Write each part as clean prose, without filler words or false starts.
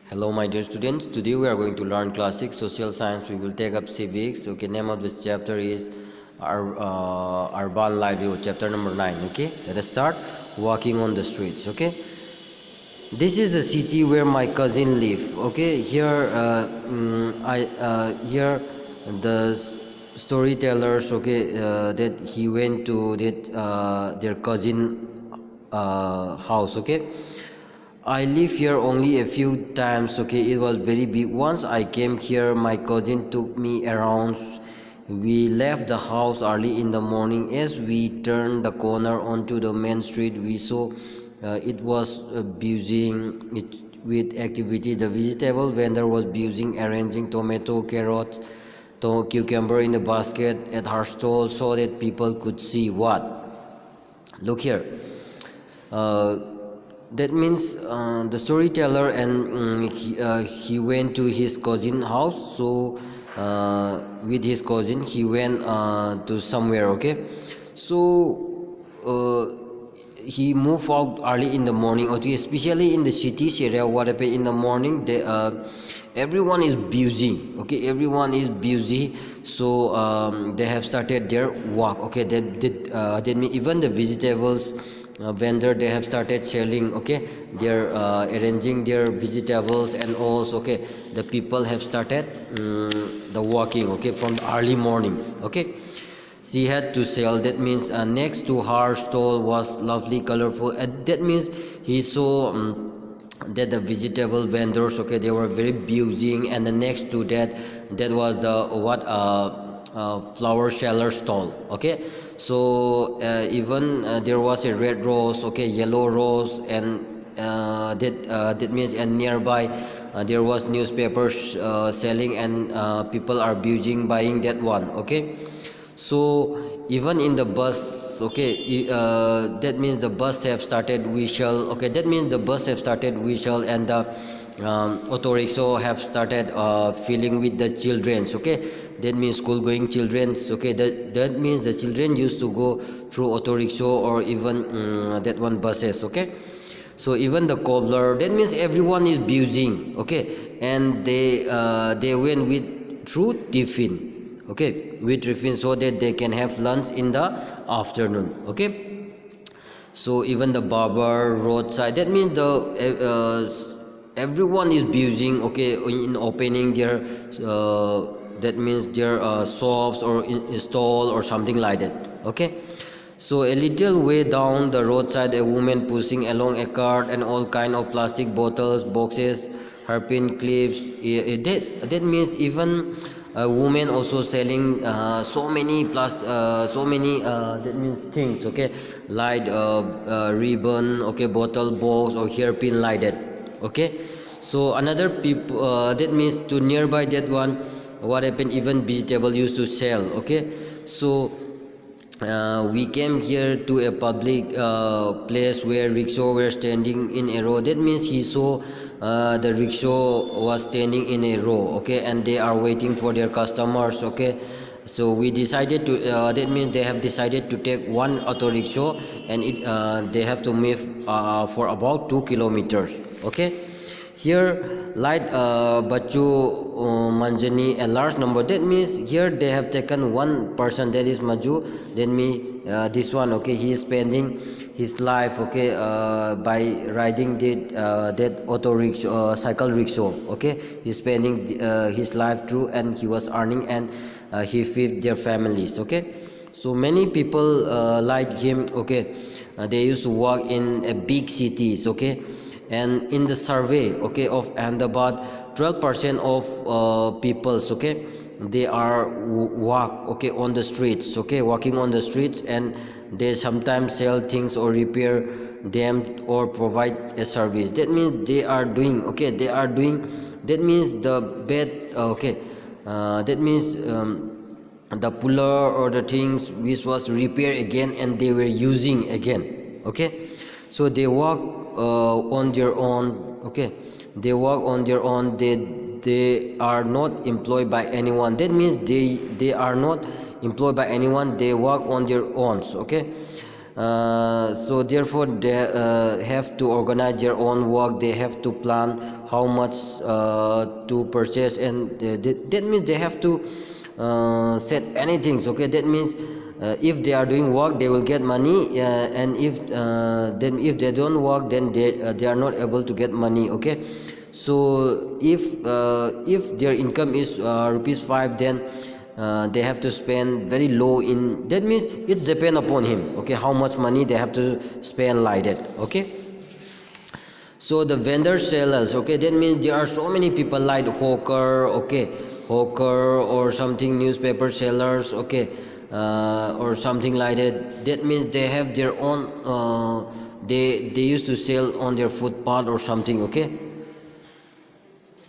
Hello my dear students, today we are going to learn class 6 social science. We will take up civics. Okay, name of this chapter is urban livelihood, chapter number 9. Okay, let us start. Walking on the streets. Okay, this is the city where my cousin live. Okay, here here the storytellers, okay, that he went to their cousin house. Okay, I live here only a few times. Okay, it was very big. Once I came here, my cousin took me around. We left the house early in the morning. As we turned the corner onto the main street, we saw it was buzzing with activity. The vegetable vendor was buzzing, arranging tomato, carrot, cucumber in the basket at her stall so that people could see what. Look here. That means the storyteller and he went to his cousin house. So with his cousin he went to somewhere. Okay, so he moved out early in the morning. Okay, especially in the cities area, what happened in the morning, they everyone is busy. Okay, everyone is busy. So they have started their walk. Okay, that means even the vegetables vendor, they have started selling. Okay, they're arranging their vegetables and also. Okay, the people have started the walking. Okay, from the early morning. Okay, she had to sell. That means next to her stall was lovely, colorful. That means he saw that the vegetable vendors, okay, they were very busy, and the next to that, that was the flower seller stall. Okay, so even there was a red rose, okay, yellow rose, and that means, and nearby there was newspapers selling, and people are busy buying that one. Okay, so even in the bus, okay, that means the bus have started whistle. Okay, that means the bus have started whistle, and the auto rickshaw have started filling with the childrens. Okay, that means school going childrens. Okay, that means the children used to go through auto rickshaw or even that one buses. Okay, so even the cobbler, that means everyone is busy. Okay, and they went with through tiffin. Okay, with tiffin, so that they can have lunch in the afternoon. Okay, so even the barber, roadside, that means the everyone is busy. Okay, in opening their that means their shops or install or something like that. Okay, so a little way down the roadside, a woman pushing along a cart and all kind of plastic bottles, boxes, hairpin clips. That means even a woman also selling so many that means things. Okay, like ribbon, okay, bottle, box, or hairpin, like that. Okay, so another people, that means to nearby that one, what happened, even vegetable used to sell. Okay, so we came here to a public place where rickshaw were standing in a row. That means he saw the rickshaw was standing in a row. Okay, and they are waiting for their customers. Okay, so we decided to that means they have decided to take one auto rickshaw, and they have to move for about 2 kilometers. Okay, here light bachu manjani, a large number. That means here they have taken one person, that is maju. Then me this one. Okay, he is spending his life, okay, by riding that auto rickshaw, cycle rickshaw. Okay, he's spending his life through, and he was earning, and he feed their families. Okay, so many people like him. Okay, they used to work in big cities. Okay, and in the survey, okay, of Ahmedabad, 12% of peoples, okay, they are walk, okay, on the streets. Okay, walking on the streets, and they sometimes sell things or repair them or provide a service. That means they are doing. Okay, they are doing. That means the bed. Okay, that means the puller or the things which was repaired again, and they were using again. Okay, so they walk on their own. Okay, they walk on their own. They are not employed by anyone. That means they are not employed by anyone. They work on their own. Okay, So therefore they have to organize their own work. They have to plan how much to purchase, and that means they have to set anything. Okay, that means if they are doing work, they will get money, and if they don't work, then they are not able to get money. Okay, so if their income is rupees 5, then they have to spend very low in, that means it's depend upon him, okay, how much money they have to spend like that. Okay, so the vendor sellers, okay, that means there are so many people like hawker, okay, hawker or something, newspaper sellers, okay, or something like that. That means they have their own they used to sell on their footpath or something. Okay,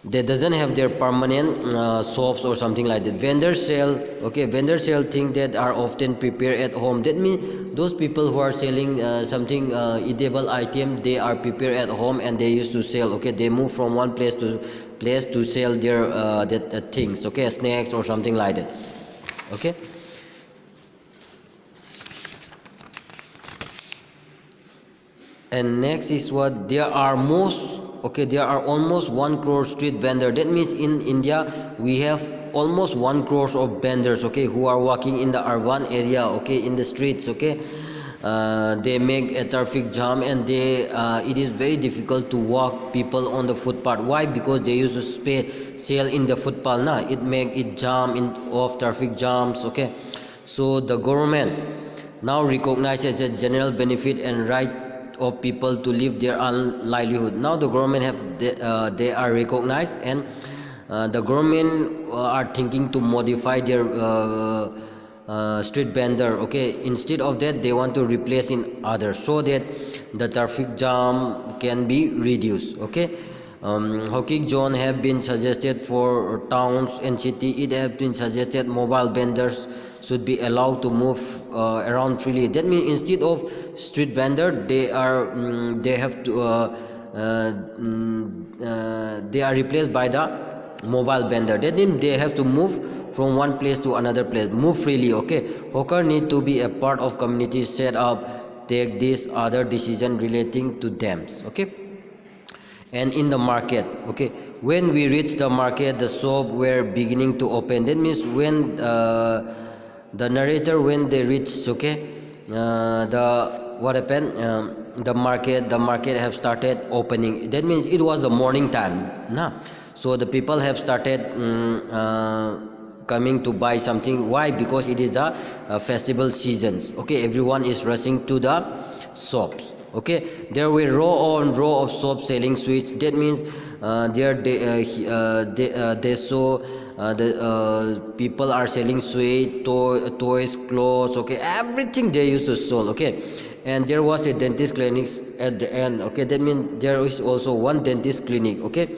they doesn't have their permanent shops or something like that. Vendor sell, okay, vendor sell things that are often prepared at home. That means those people who are selling something edible item, they are prepared at home and they used to sell. Okay, they move from one place to sell their things, okay, snacks or something like that. Okay, and next is what there are most, okay, there are almost 1 crore street vendor. That means in India we have almost 1 crore of vendors, okay, who are walking in the urban area, okay, in the streets. Okay, they make a traffic jam, and they it is very difficult to walk people on the footpath. Why? Because they used to sell in the footpath, na, it make it jam in of traffic jams. Okay, so the government now recognizes a general benefit and right of people to live their own livelihood. Now the government they are recognized, and the government are thinking to modify their street vendor. Okay, instead of that they want to replace in others, so that the traffic jam can be reduced. Okay, hawking zone have been suggested for towns and city. It has been suggested mobile vendors should be allowed to move around freely. That means instead of street vendor, they are they are replaced by the mobile vendor. That means they have to move from one place to another place, move freely. Okay, hawker need to be a part of community set up, take this other decision relating to them. Okay, and in the market, okay, when we reach the market, the shop were beginning to open. That means when the narrator, when they reach, okay, what happened, the market have started opening. That means it was the morning time, nah? So the people have started coming to buy something. Why? Because it is the festival seasons. Okay, everyone is rushing to the shops. Okay, there were row on row of shops selling sweets. That means they saw the people are selling sweet, toys, clothes. Okay, everything they used to sell. Okay, and there was a dentist clinic at the end. Okay, that means there is also one dentist clinic. Okay,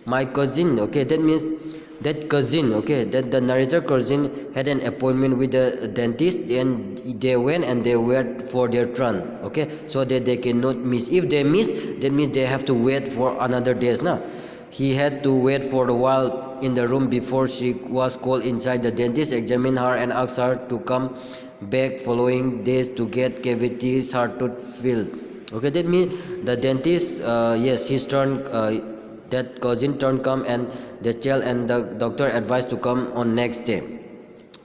my cousin, okay, that means that cousin, okay, that the narrator cousin had an appointment with the dentist, and they went and they wait for their turn. Okay, so that they cannot miss. If they miss, that means they have to wait for another days. Now he had to wait for a while in the room before she was called inside. The dentist examined her and asked her to come back following days to get cavity started filled. Okay, that means the dentist, yes, his turn, that cousin turn come, and the child and the doctor advised to come on next day.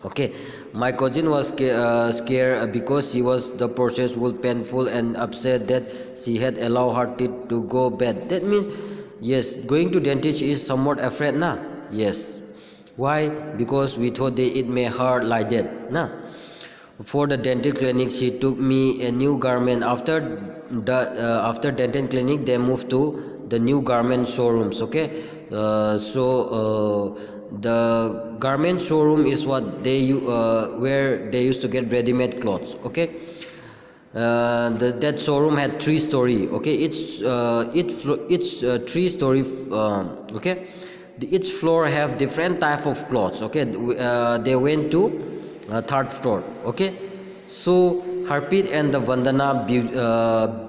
Okay, my cousin was scared because the process was painful and upset that she had allowed her teeth to go bad. That means, yes, going to dentist is somewhat afraid, na? Yes. Why? Because we thought that it may hurt like that, na? For the dental clinic, she took me a new garment. After dental clinic, they moved to the new garment showrooms. Okay, the garment showroom is what they where they used to get ready-made clothes. Okay, that showroom had 3 story. Okay, it's 3 story. Okay, each floor have different type of clothes. Okay, they went to 3rd floor. Okay, so Harpreet and the Vandana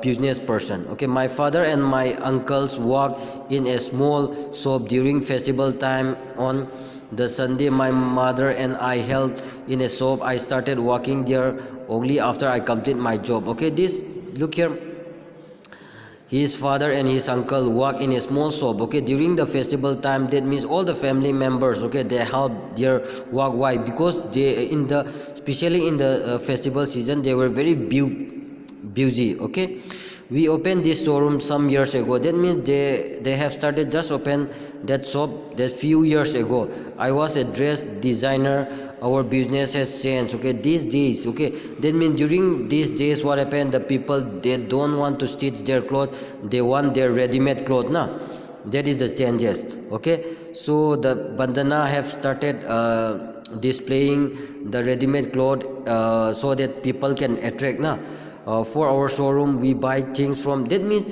business person. Okay, my father and my uncles work in a small shop during festival time on The Sunday my mother and I helped in a shop. I started working there only after I complete my job. Okay, this, look here, his father and his uncle work in a small shop. Okay, during the festival time, that means all the family members, okay, they help their work. Why? Because they in the, especially in the festival season, they were very busy. Okay, we opened this showroom some years ago. That means they have started just open that shop that few years ago. I was a dress designer. Our business has changed. Okay, these days, okay, that means during these days, what happened, the people, they don't want to stitch their clothes, they want their ready-made clothes now. That is the changes. Okay, so the bandana have started displaying the ready-made clothes so that people can attract now. For our showroom, we buy things from, that means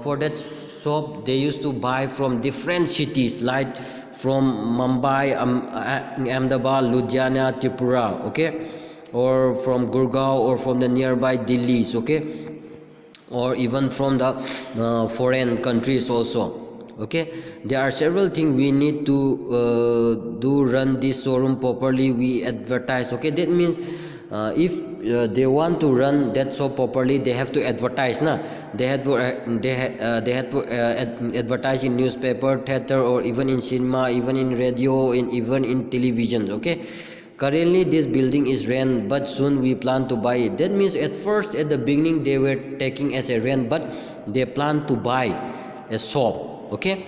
for that shop, they used to buy from different cities, like from Mumbai, Ahmedabad, Ludhiana, Tripura, okay, or from Gurgaon, or from the nearby Delhi's, okay, or even from the foreign countries also. Okay, there are several things we need to do run this showroom properly. We advertise. Okay, that means if they want to run that shop properly, they have to advertise. Na, they have to advertise in newspaper, theater, or even in cinema, even in radio, even in televisions. Okay, currently this building is rent, but soon we plan to buy it. That means at first, at the beginning, they were taking as a rent, but they plan to buy a shop. Okay,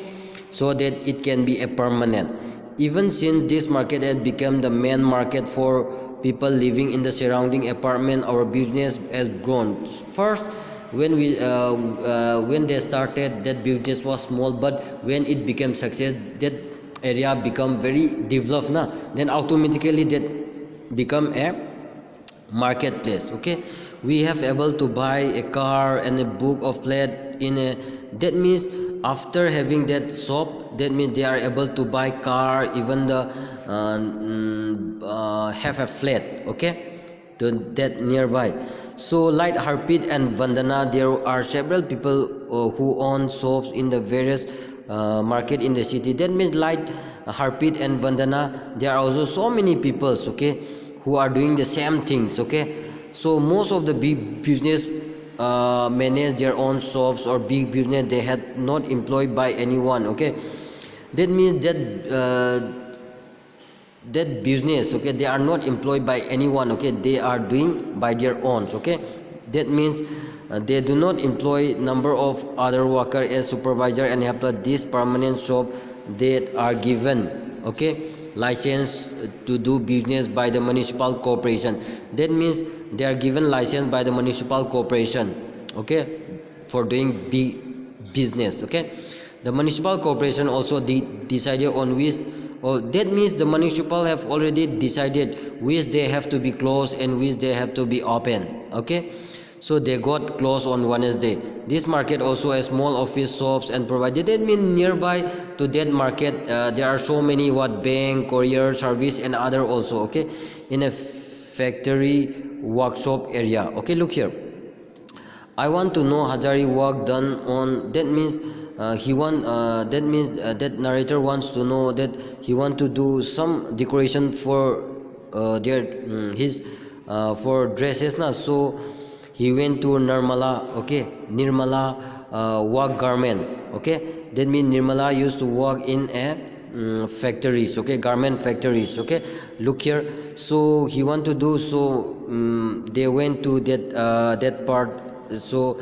so that it can be a permanent. Even since this market has become the main market for people living in the surrounding apartment, our business has grown. First, when they started, that business was small, but when it became success, that area become very developed now. Then automatically that become a marketplace. Okay, we have able to buy a car and a book of plate in a, that means after having that shop, that means they are able to buy car, even the have a flat, okay, to that nearby. So like Harpreet and Vandana, there are several people who own shops in the various market in the city. That means like Harpreet and Vandana, there are also so many people, okay, who are doing the same things. Okay, so most of the big business manage their own shops, or big business, they had not employed by anyone. Okay, that means that that business, okay, they are not employed by anyone. Okay, they are doing by their own. Okay, that means they do not employ number of other worker as supervisor and helper. This permanent shop, that are given, okay, license to do business by the municipal corporation. That means they are given license by the municipal corporation, okay, for doing big business. Okay, the municipal corporation also decided on which, or that means the municipal have already decided which they have to be closed and which they have to be open. Okay, so they got closed on Wednesday. This market also has small office shops and provided. That means nearby to that market there are so many bank, courier service, and other also. Okay, in a factory workshop area. Okay, look here, I want to know Hazari work done on. That means that narrator wants to know that he want to do some decoration for his for dresses na. So he went to Nirmala. Okay, Nirmala work garment. Okay, that means Nirmala used to work in a factories. Okay, garment factories. Okay, look here, so he want to do, so they went to that part, so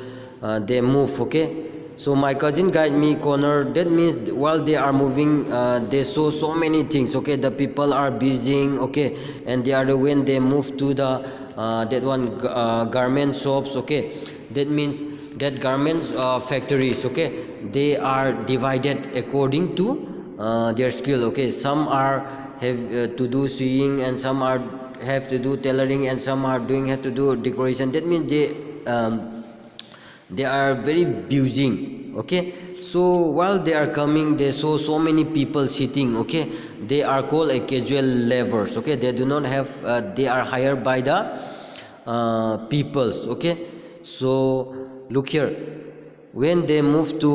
they move. Okay, so my cousin guide me corner. That means while they are moving, they saw so many things. Okay, the people are busy. Okay, and they are when they move to the that one garment shops. Okay, that means that garments factories. Okay, they are divided according to their skill. Okay, some are have to do sewing, and some are have to do tailoring, and some are have to do decoration. That means they are very busy. Okay, so while they are coming, they saw so many people sitting. Okay, they are called a casual laborers. Okay, they do not have they are hired by the peoples. Okay, so look here, when they move to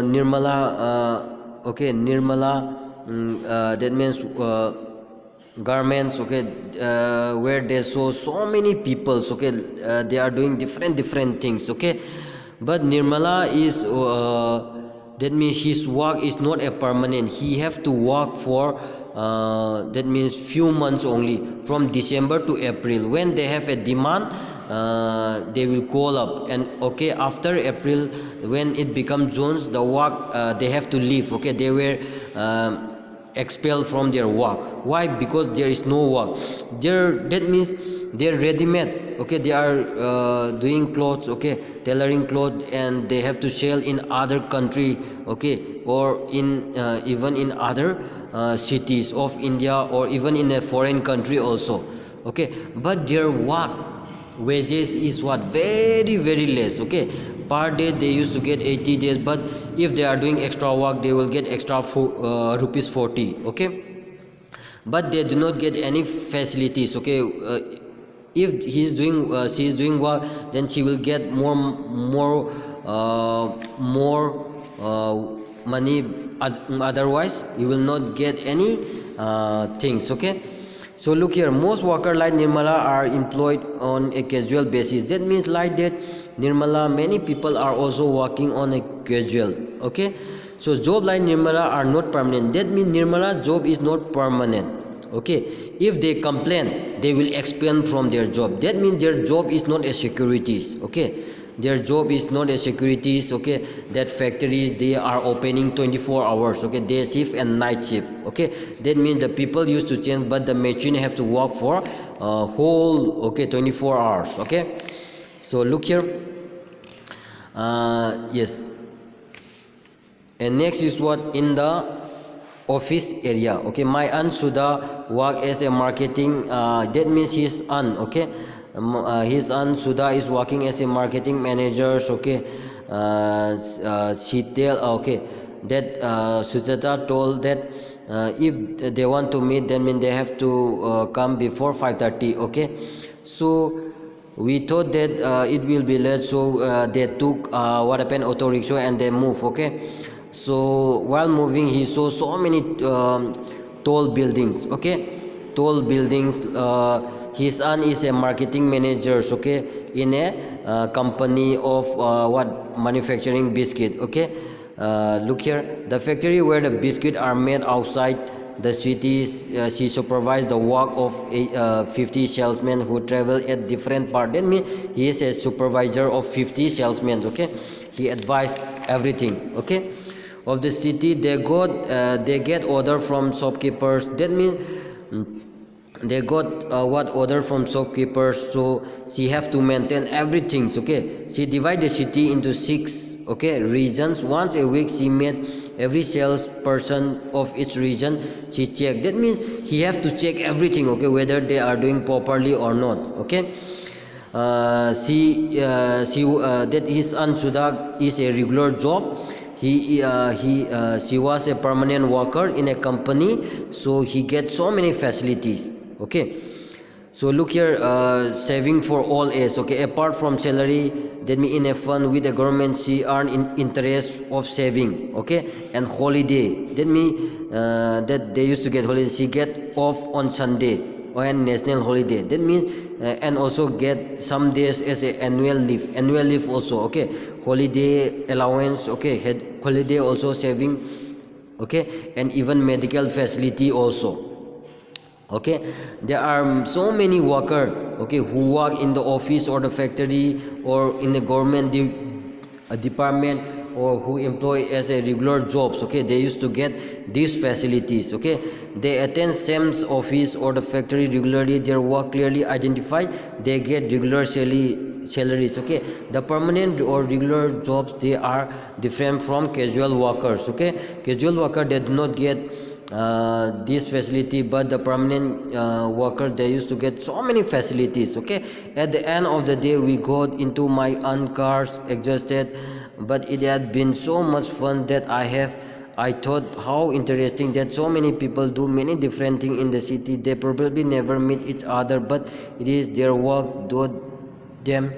Nirmala, okay, Nirmala that means garments, okay, where they saw so many peoples, okay, they are doing different things, okay. But Nirmala is that means his work is not a permanent. He have to work for that means few months only, from December to April. When they have a demand, they will call up, and okay, after April, when it becomes June, the work they have to leave, okay. They were expelled from their work. Why? Because there is no work. That means they're ready-made, okay. They are doing clothes, okay, tailoring clothes, and they have to sell in other country, okay, or in even in other cities of India, or even in a foreign country also, okay. But their work wages is what? Very less, okay. Per day they used to get 80 days, but if they are doing extra work, they will get extra rupees 40, okay. But they do not get any facilities, okay. If he is doing she is doing work, then she will get more money. Otherwise you will not get any things, okay. So look here, most workers like Nirmala are employed on a casual basis. That means like that Nirmala, many people are also working on a casual, okay. So job like Nirmala are not permanent. That means Nirmala's job is not permanent, okay. If they complain, they will expel from their job. That means their job is not a securities, okay. Their job is not a securities, okay. That factories, they are opening 24 hours, okay, day shift and night shift, okay. That means the people used to change, but the machine have to work for whole, okay, 24 hours, okay. So look here, yes. And next is what? In the office area, okay. My aunt Sudha work as a marketing, that means his aunt, okay. His aunt Sudha is working as a marketing manager, okay. She tell, okay, that Sujata told that if they want to meet, then mean they have to come before 5:30, okay. So we thought that it will be late, so they took what happened, auto rickshaw, and they move, okay. So while moving, he saw so many tall buildings, okay, tall buildings. His aunt is a marketing manager, okay, in a company of what, manufacturing biscuit, okay. Look here, the factory where the biscuit are made outside the cities. She supervised the work of 50 salesmen who travel at different parts. That means he is a supervisor of 50 salesmen, okay. He advised everything, okay, of the city. They get order from shopkeepers. That means they got what, order from shopkeepers. So she have to maintain everything, okay. She divide the city into 6, okay, regions. Once a week she met every salesperson of each region. She check. That means he have to check everything, okay, whether they are doing properly or not, okay. That his aunt Sudha is a regular job. She was a permanent worker in a company, so he gets so many facilities, okay. So look here, saving for all age, okay. Apart from salary, that means in a fund with the government, she earn in interest of saving, okay. And holiday, that means that they used to get holiday. She get off on Sunday and national holiday. That means and also get some days as a annual leave also, okay. Holiday allowance, okay, holiday also saving, okay. And even medical facility also, okay. There are so many workers, okay, who work in the office or the factory or in the government department, or who employ as a regular jobs, okay. They used to get these facilities, okay. They attend same office or the factory regularly. Their work clearly identified. They get regular salaries, okay. The permanent or regular jobs, they are different from casual workers, okay. Casual worker, they do not get this facility, but the permanent worker, they used to get so many facilities, okay. At the end of the day, we got into my own cars, exhausted, but it had been so much fun that I thought how interesting that so many people do many different things in the city. They probably never meet each other, but it is their work do them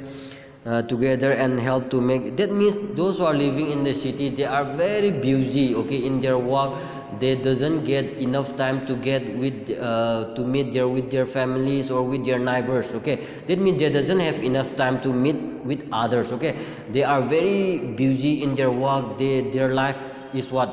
together and help to make. That means those who are living in the city, they are very busy, okay, in their work. they doesn't get enough time to get with to meet with their families or with their neighbors. Okay, that means they doesn't have enough time to meet with others. Okay, they are very busy in their work. Their life is what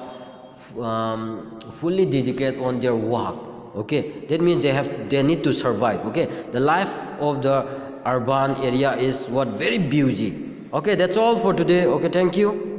fully dedicated on their work. Okay, that means they need to survive. Okay, the life of the urban area is what very busy. Okay, that's all for today. Okay, thank you.